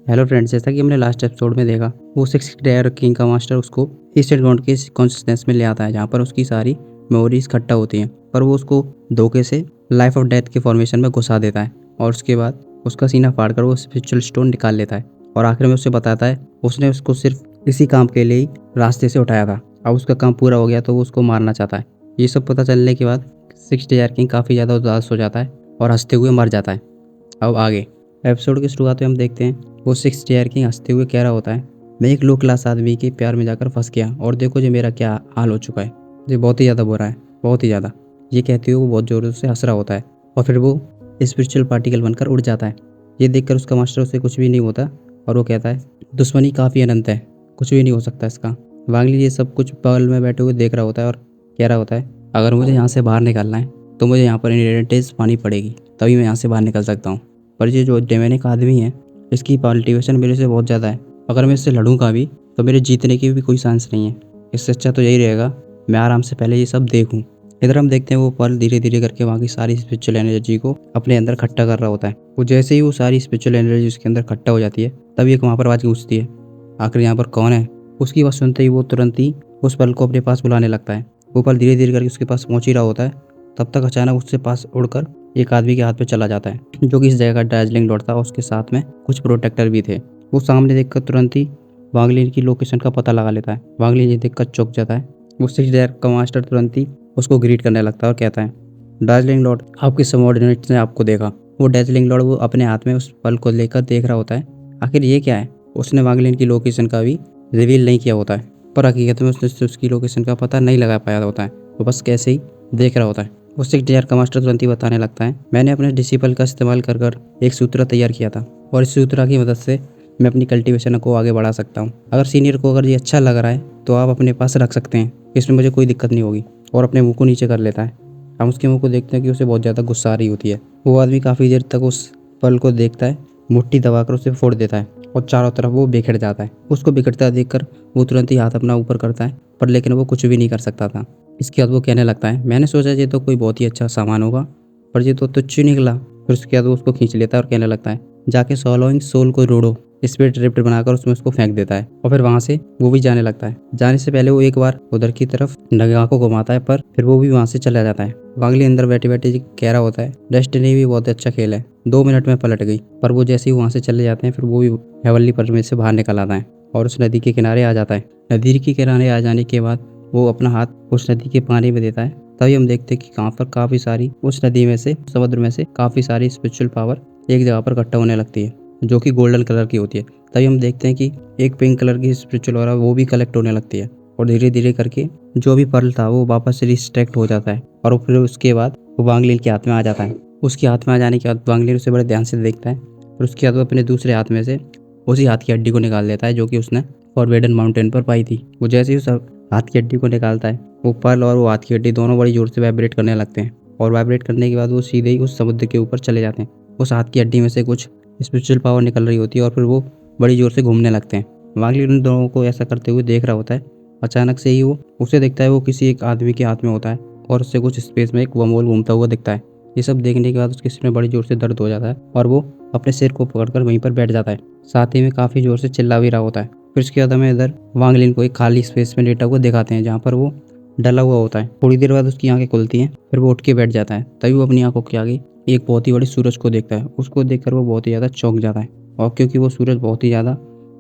Hello friends, जैसा कि हमने लास्ट एपिसोड में देखा, वो सिक्स टायर किंग का मास्टर उसको ईस्टर्न ग्राउंड के कॉन्शियसनेस में ले आता है, जहाँ पर उसकी सारी मेमोरीज इकट्ठा होती हैं। पर वो उसको धोखे से लाइफ ऑफ डेथ के फॉर्मेशन में घुसा देता है और उसके बाद उसका सीना फाड़कर वो स्पिरिचुअल स्टोन निकाल लेता है और आखिर में उससे बताता है उसने उसको सिर्फ इसी काम के लिए ही रास्ते से उठाया था। अब उसका काम पूरा हो गया तो वो उसको मारना चाहता है। ये सब पता चलने के बाद सिक्स टायर किंग काफ़ी ज़्यादा उदास हो जाता है और हंसते हुए मर जाता है। अब आगे एपिसोड की शुरुआत में हम देखते हैं वो सिक्स टायर किंग हंसते हुए कह रहा होता है, मैं एक लो क्लास आदमी के प्यार में जाकर फंस गया और देखो जो मेरा क्या हाल हो चुका है। ये बहुत ही ज़्यादा बुरा है, बहुत ही ज़्यादा। ये कहते हुए वो बहुत ज़ोर से हंस रहा होता है और फिर वो स्पिरिचुअल पार्टिकल बनकर उड़ जाता है। ये देखकर उसका मास्टर उससे कुछ भी नहीं होता और वो कहता है दुश्मनी काफ़ी अनंत है, कुछ भी नहीं हो सकता इसका। वांगली ये सब कुछ बगल में बैठे हुए देख रहा होता है और कह रहा होता है, अगर मुझे यहाँ से बाहर निकलना है तो मुझे यहाँ पर इनहेरिटेंस पानी पड़ेगी, तभी मैं यहाँ से बाहर निकल सकता हूँ। पर ये जो डेमोनिक आदमी है, इसकी कल्टीवेशन मेरे से बहुत ज़्यादा है। अगर मैं इससे लड़ूंगा भी तो मेरे जीतने की भी कोई चांस नहीं है। इससे अच्छा तो यही रहेगा मैं आराम से पहले ये सब देखूं। इधर हम देखते हैं वो पर्ल धीरे धीरे करके वहाँ की सारी स्पिरिचुअल एनर्जी को अपने अंदर इकट्ठा कर रहा होता है। वो जैसे ही वो सारी स्पिरिचुअल एनर्जी उसके अंदर इकट्ठा हो जाती है, तभी एक वहाँ पर आवाज़ गूंजती है, आखिर यहाँ पर कौन है। उसकी आवाज़ सुनते ही वो तुरंत ही उस पर्ल को अपने पास बुलाने लगता है। वो पर्ल धीरे धीरे करके उसके पास पहुँच ही रहा होता है, तब तक अचानक उससे पास उड़कर एक आदमी के हाथ पे चला जाता है, जो कि इस जगह का दार्जिलिंग लॉर्ड था। उसके साथ में कुछ प्रोटेक्टर भी थे। वो सामने देखकर तुरंत ही वांगलिन की लोकेशन का पता लगा लेता है। वांगलिन ये देखकर चौंक जाता है। वो सिक्स डायर का मास्टर तुरंत ही उसको ग्रीट करने लगता है और कहता है, दार्जिलिंग लॉर्ड, आपके सबऑर्डिनेट्स ने आपको देखा। वो दार्जिलिंग लॉर्ड वो अपने हाथ में उस पल को लेकर देख रहा होता है, आखिर ये क्या है। उसने वांगलिन की लोकेशन का भी रिवील नहीं किया होता है, पर हकीकत में उसने उसकी लोकेशन का पता नहीं लगा पाया होता है। वो बस कैसे ही देख रहा होता है। वो सिक्स डायर का मास्टर तुरंत ही बताने लगता है, मैंने अपने डिसिपल का इस्तेमाल कर एक सूत्रा तैयार किया था और इस सूत्रा की मदद से मैं अपनी कल्टीवेशन को आगे बढ़ा सकता हूँ। अगर सीनियर को अगर ये अच्छा लग रहा है तो आप अपने पास रख सकते हैं, इसमें मुझे कोई दिक्कत नहीं होगी। और अपने मुंह को नीचे कर लेता है। हम उसके मुंह को देखते हैं कि उसे बहुत ज़्यादा गुस्सा आ रही होती है। वो आदमी काफ़ी देर तक उस पल को देखता है, मुट्ठी दबाकर उसे फोड़ देता है और चारों तरफ वो बिखर जाता है। उसको बिखरता देखकर वो तुरंत ही हाथ अपना ऊपर करता है, पर लेकिन वो कुछ भी नहीं कर सकता था। इसके बाद वो कहने लगता है, मैंने सोचा ये तो कोई बहुत ही अच्छा सामान होगा, पर ये तो तुच्छ ही निकला। फिर उसके बाद वो उसको खींच लेता है और कहने लगता है, जाके सॉलोइंग सोल को रोड़ो। स्पिरिट रिफ्ट बनाकर उसमें उसको फेंक देता है और फिर वहां से वो भी जाने लगता है। जाने से पहले वो एक बार उधर की तरफ नगाह को घुमाता है, पर फिर वो भी वहां से चला जाता है। वांगली अंदर बैठे बैठे कह रहा होता है, डेस्टिनी भी बहुत अच्छा खेल है, 2 मिनट में पलट गई। पर वो जैसे ही वहां से चले जाते हैं, फिर वो भी हेवनली परमिट से बाहर निकल आता है और उस नदी के किनारे आ जाता है। नदी के किनारे आ जाने के बाद वो अपना हाथ उस नदी के पानी में देता है। तभी हम देखते हैं कि कहाँ पर काफी सारी उस नदी में से, समुद्र में से काफी सारी स्पिरिचुअल पावर एक जगह पर इकट्ठा होने लगती है, जो कि गोल्डन कलर की होती है। तभी हम देखते हैं कि एक पिंक कलर की स्पिरिचुअल ऑरा वो भी कलेक्ट होने लगती है और धीरे धीरे करके जो भी पर्ल था वो वापस से रिस्ट्रैक्ट हो जाता है और फिर उसके बाद वो वांगलिन के हाथ में आ जाता है। उसके हाथ में आ जाने के बाद वांगलिन उसे बड़े ध्यान से देखता है और उसके बाद वो अपने दूसरे हाथ में से उसी हाथ की हड्डी को निकाल लेता है, जो कि उसने फॉरबिडन माउंटेन पर पाई थी। वो जैसे ही उस हाथ की हड्डी को निकालता है, वो पर्ल और वो हाथ की हड्डी दोनों बड़ी जोर से वाइब्रेट करने लगते हैं और वाइब्रेट करने के बाद वो सीधे ही उस समुद्र के ऊपर चले जाते हैं। उस हाथ की हड्डी में से कुछ स्पिरिचुअल पावर निकल रही होती है और फिर वो बड़ी जोर से घूमने लगते हैं। वांगली उन दोनों को ऐसा करते हुए देख रहा होता है। अचानक से ही वो उसे दिखता है, वो किसी एक आदमी के हाथ में होता है और उससे कुछ स्पेस में एक वर्महोल घूमता हुआ दिखता है। ये सब देखने के बाद उसके सिर में बड़ी जोर से दर्द हो जाता है और वो अपने सिर को पकड़कर वहीं पर बैठ जाता है, साथ ही में काफ़ी जोर से चिल्ला भी रहा होता है। फिर उसके बाद हमें इधर वांगलिन को एक खाली स्पेस में लेटा हुआ दिखाते हैं, जहाँ पर वो डला हुआ होता है। थोड़ी देर बाद उसकी आंखें खुलती हैं, फिर वो उठ के बैठ जाता है। तभी वो अपनी आंखों के आगे एक बहुत ही बड़े सूरज को देखता है। उसको देखकर वो बहुत ही ज़्यादा चौंक जाता है, और क्योंकि वो सूरज बहुत ही ज़्यादा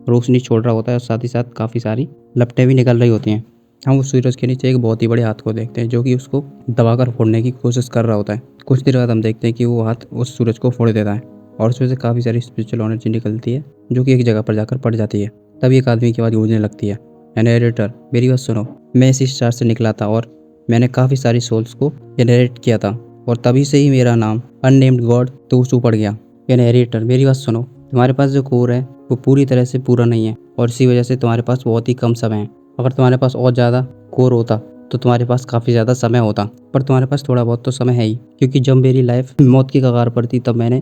रोशनी छोड़ रहा होता है और साथ ही साथ काफ़ी सारी लपटें भी निकल रही होती हैं। हम उस सूरज के नीचे एक बहुत ही बड़े हाथ को देखते हैं, जो कि उसको दबाकर फोड़ने की कोशिश कर रहा होता है। कुछ देर बाद हम देखते हैं कि वो हाथ उस सूरज को फोड़ देता है और उसमें से काफ़ी सारी स्पिरिचुअल एनर्जी निकलती है, जो कि एक जगह पर जाकर पड़ जाती है। तभी एक आदमी की आवाज़ गूंजने लगती है, जनरेटर मेरी बात सुनो, मैं इसी स्टार से निकला था और मैंने काफ़ी सारी सोल्स को जनरेट किया था और तभी से ही मेरा नाम अननेम्ड गॉड तो पड़ गया। जनरेटर मेरी बात सुनो, तुम्हारे पास जो कोर है वो पूरी तरह से पूरा नहीं है और इसी वजह से तुम्हारे पास बहुत ही कम समय है। अगर तुम्हारे पास और ज़्यादा कोर होता तो तुम्हारे पास काफ़ी ज़्यादा समय होता, पर तुम्हारे पास थोड़ा बहुत तो समय है ही, क्योंकि जब मेरी लाइफ मौत की कगार पर थी तब मैंने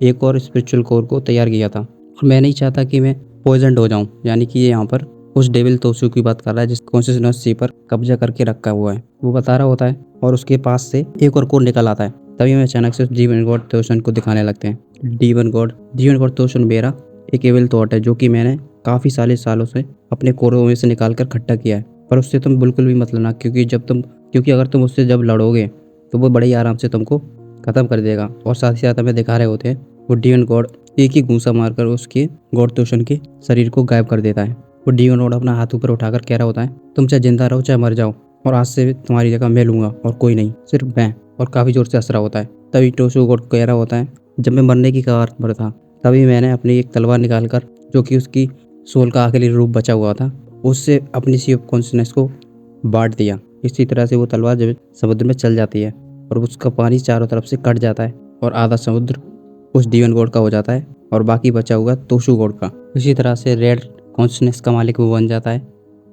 एक और स्पिरिचुअल कोर को तैयार किया था और मैं नहीं चाहता कि मैं पॉइजनड हो जाऊं। यानी कि ये यहाँ पर उस डेविल तोसू की बात कर रहा है जिस कॉन्शियसनेस सी पर कब्जा करके रखा हुआ है, वो बता रहा होता है और उसके पास से एक और कोर निकल आता है। तभी हमें अचानक से डीमन गॉड तोशन को दिखाने लगते हैं। डीमन गॉड तोशन बेरा एक एविल थॉट है जो कि मैंने काफ़ी सालों से अपने कोरों में से निकाल कर इकट्ठा किया है, पर उससे तुम बिल्कुल भी मत लड़ना, क्योंकि अगर तुम उससे जब लड़ोगे तो वो बड़े ही आराम से तुमको ख़त्म कर देगा। और साथ ही साथ हमें दिखा रहे होते हैं वो डीमन गॉड एक ही घूंसा मारकर उसके गॉड तोशन के शरीर को गायब कर देता है। वो डीमन गॉड अपना हाथ ऊपर उठाकर कह रहा होता है, तुम चाहे जिंदा रहो चाहे मर जाओ, और आज से तुम्हारी जगह मैं लूँगा और कोई नहीं, सिर्फ मैं। और काफ़ी ज़ोर से हंस रहा होता है। तभी टोशू गॉड कह रहा होता है, जब मैं मरने की कगार पर था तभी मैंने अपनी एक तलवार निकालकर, जो कि उसकी सोल का आखिरी रूप बचा हुआ था, उससे अपनी सी ऑफ कॉन्शियसनेस को बांट दिया। इसी तरह से वो तलवार जब समुद्र में चल जाती है और उसका पानी चारों तरफ से कट जाता है और आधा समुद्र उस डीमन गॉड का हो जाता है और बाकी बचा हुआ तोशू गॉड का। इसी तरह से रेड कॉन्शियसनेस का मालिक वो बन जाता है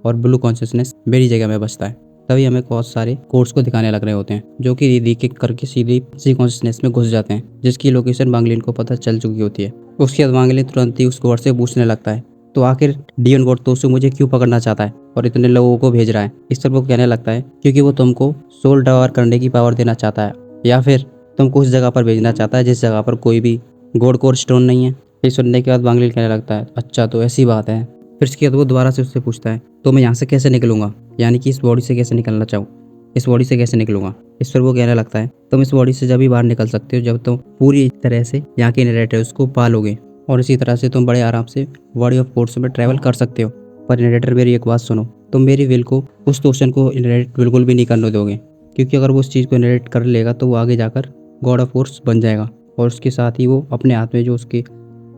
और ब्लू कॉन्शियसनेस मेरी जगह में बचता है। तभी हमें बहुत सारे कोड्स को दिखाने लग रहे होते हैं जो कि रीडिक करके सीधी सी कॉन्शियसनेस में घुस जाते हैं, जिसकी लोकेशन वांगलिन को पता चल चुकी होती है। उसके बाद वांगलिन तुरंत ही उस गॉड से पूछने लगता है, तो आखिर डीमन गॉड तोशू मुझे क्यों पकड़ना चाहता है और इतने लोगों को भेज रहा है? इस पर वो कहने लगता है, क्योंकि वो तुमको सोल डिवार करने की पावर देना चाहता है, या फिर तुमको उस जगह पर भेजना चाहता है जिस जगह पर कोई भी गॉड कोर स्टोन नहीं है। ये सुनने के बाद वांगलिन कहने लगता है, अच्छा तो ऐसी बात है। फिर इसके बाद वो दोबारा से उससे पूछता है, तो मैं यहाँ से कैसे निकलूंगा, यानी कि इस बॉडी से कैसे निकलना चाहूँ, इस बॉडी से कैसे निकलूंगा? इस पर वो कहने लगता है, तुम इस बॉडी से जब भी बाहर निकल सकते हो जब तुम पूरी तरह से यहाँ के नरेटर्स को पालोगे, और इसी तरह से तुम बड़े आराम से बॉडी ऑफ कोर्स में ट्रैवल कर सकते हो। पर नरेटर मेरी एक बात सुनो, तुम मेरी विल को उस टोशन को इनरेट बिल्कुल भी नहीं करने दोगे, क्योंकि अगर वो उस चीज़ को इनरेट कर लेगा तो वो आगे जाकर गॉड ऑफ कोर्स बन जाएगा और उसके साथ ही वो अपने हाथ में जो उसके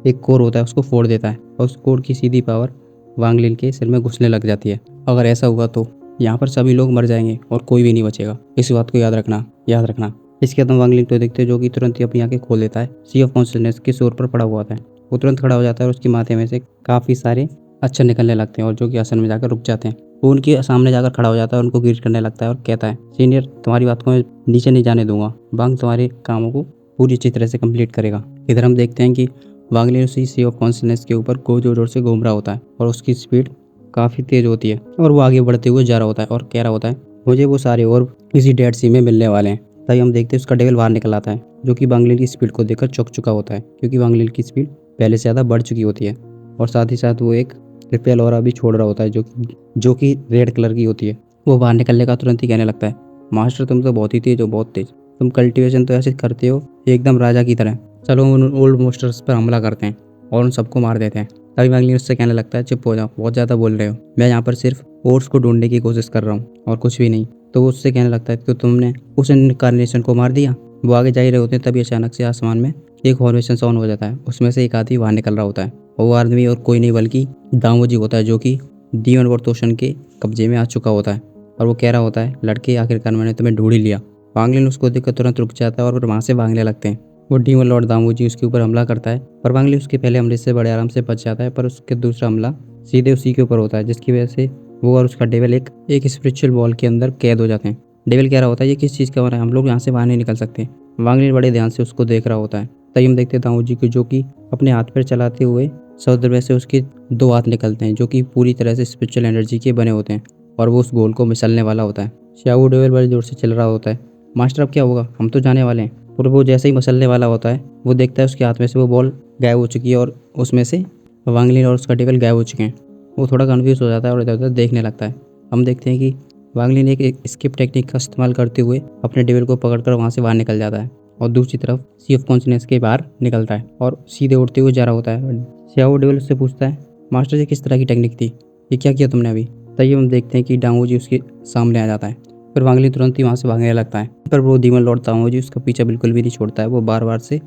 एक कोर होता है उसको फोड़ देता है और उस कोर की सीधी पावर वांगलिन के सिर में घुसने लग जाती है। अगर ऐसा हुआ तो यहाँ पर सभी लोग मर जाएंगे और कोई भी नहीं बचेगा। इस बात को याद रखना। इसके बाद हम वांगलिन को देखते हैं जो कि तुरंत ही अपनी आंखें खोल देता है। सी ऑफ कॉन्शियसनेस के शोर पर पड़ा हुआ था। वो तुरंत खड़ा हो जाता है और उसके माथे में से काफ़ी सारे अक्षर निकलने लगते हैं और जो कि आसन में जाकर रुक जाते हैं। वो उनके सामने जाकर खड़ा हो जाता है, उनको ग्रीट करने लगता है और कहता है, सीनियर तुम्हारी बात को मैं नीचे नहीं जाने दूंगा, वांग तुम्हारे कामों को पूरी अच्छी तरह से कंप्लीट करेगा। इधर हम देखते हैं कि वांगलिन उसी सी ऑफ कॉन्शियसनेस के ऊपर गो जोर से घूम रहा होता है और उसकी स्पीड काफ़ी तेज होती है और वो आगे बढ़ते हुए जा रहा होता है और कह रहा होता है, मुझे वो सारे और इसी डेड सी में मिलने वाले हैं। तभी हम देखते हैं उसका डेविल बाहर निकल आता है जो कि वांगलिन की स्पीड को देखकर चौंक चुका होता है, क्योंकि वांगलिन की स्पीड पहले से ज़्यादा बढ़ चुकी होती है और साथ ही साथ वो एक रिपेल और भी छोड़ रहा होता है जो कि रेड कलर की होती है। वो बाहर निकलने का तुरंत ही कहने लगता है, मास्टर तुम तो बहुत ही तेज हो, बहुत तेज। तुम कल्टीवेशन तो ऐसे करते हो एकदम राजा की तरह। चलो उन ओल्ड मोस्टर्स पर हमला करते हैं और उन सबको मार देते हैं। तभी वांगलिन उससे कहने लगता है, चुप हो जाओ, बहुत ज़्यादा बोल रहे हो, मैं यहाँ पर सिर्फ ओट्स को ढूंढने की कोशिश कर रहा हूँ और कुछ भी नहीं। तो वो उससे कहने लगता है कि तुमने उस इनकार्नेशन को मार दिया। वो आगे जा ही रहे होते हैं तभी अचानक से आसमान में एक फॉर्मेशन साउंड हो जाता है। उसमें से एक आदमी बाहर निकल रहा होता है। वो आदमी और कोई नहीं बल्कि दामोजी होता है जो कि डीमन गॉड तोशन के कब्जे में आ चुका होता है और वो कह रहा होता है, लड़के आखिरकार मैंने तुम्हें ढूंढ ही लिया। वांगलिन उसको देखकर तुरंत रुक जाता है और वहाँ से भागने लगते हैं। वो डीमन लॉर्ड दामोजी उसके ऊपर हमला करता है पर वांगलिन उसके पहले हमले से बड़े आराम से बच जाता है, पर उसके दूसरा हमला सीधे उसी के ऊपर होता है, जिसकी वजह से वो और उसका डेविल एक स्पिरिचुअल बॉल के अंदर कैद हो जाते हैं। डेविल कह रहा होता है, ये किस चीज़ का हो रहा है, हम लोग यहाँ से बाहर नहीं निकल सकते। वांगलिन बड़े ध्यान से उसको देख रहा होता है। तभी हम देखते हैं दामोजी को जो कि अपने हाथ पर चलाते हुए समुद्र में से उसके दो हाथ निकलते हैं जो कि पूरी तरह से स्पिरिचुअल एनर्जी के बने होते हैं और वो उस गोल को मिसलने वाला होता है। श्याओ डेविल बड़े जोर से चल रहा होता है, मास्टर अब क्या होगा, हम तो जाने वाले हैं। और वो जैसे ही मसलने वाला होता है वो देखता है उसके हाथ में से वो बॉल गायब हो चुकी है और उसमें से वांगलिन और उसका डेविल गायब हो चुके हैं। वो थोड़ा कन्फ्यूज हो जाता है और इधर उधर देखने लगता है। हम देखते हैं कि वांगलिन एक स्किप टेक्निक का इस्तेमाल करते हुए अपने डेविल को पकड़कर वहाँ से बाहर निकल जाता है और दूसरी तरफ सी ऑफ कॉन्शियसनेस के बाहर निकलता है और सीधे उड़ते हुए जा रहा होता है। श्याओ डेविल उससे पूछता है, मास्टर जी किस तरह की टेक्निक थी, ये क्या किया तुमने अभी? तभी हम देखते हैं कि दामोजी उसके सामने आ जाता है। फिर वांगलिन तुरंत ही वहाँ से भागने लगता है, पर वो डीमन लॉर्ड दामोजी उसका पीछा बिल्कुल भी नहीं छोड़ता है। वो बार बार से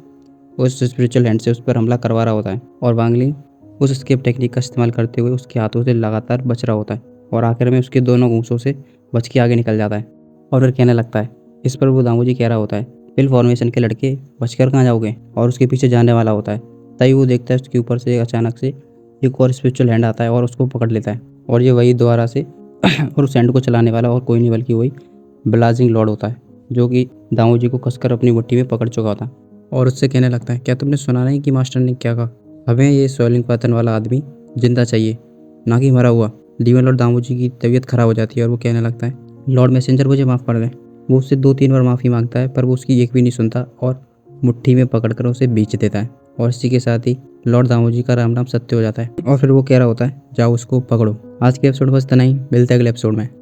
उस स्पिरिचुअल हैंड से उस पर हमला करवा रहा होता है और वांगलिन उस स्केप टेक्निक का इस्तेमाल करते हुए उसके हाथों से लगातार बच रहा होता है और आखिर में उसके दोनों घूंसों से बच के आगे निकल जाता है और फिर कहने लगता है। इस पर वो दामोजी कह रहा होता है, फिल फॉर्मेशन के लड़के बचकर कहाँ जाओगे, और उसके पीछे जाने वाला होता है। तभी वो देखता है उसके ऊपर से अचानक से एक और स्पिरिचुअल हैंड आता है और उसको पकड़ लेता है और ये वही दोबारा से और उस हैंड को चलाने वाला और कोई नहीं बल्कि वही ब्लाजिंग लॉर्ड होता है जो कि दामोजी को कसकर अपनी मुट्ठी में पकड़ चुका था और उससे कहने लगता है, क्या तुमने सुना नहीं कि मास्टर ने क्या कहा, हमें ये स्वेलिंग पैटर्न वाला आदमी जिंदा चाहिए, ना कि मरा हुआ। डीमन लॉर्ड दामोजी की तबीयत खराब हो जाती है और वो कहने लगता है, लॉर्ड मैसेंजर मुझे माफ़ कर दें। वो उससे 2-3 बार माफ़ी मांगता है पर वो उसकी एक भी नहीं सुनता और मुट्ठी में पकड़कर उसे बेच देता है। और इसी के साथ ही लॉर्ड दामोजी का राम राम सत्य हो जाता है और फिर वो कह रहा होता है जाओ उसको पकड़ो। आज के एपिसोड बस इतना ही, मिलते हैं अगले एपिसोड में।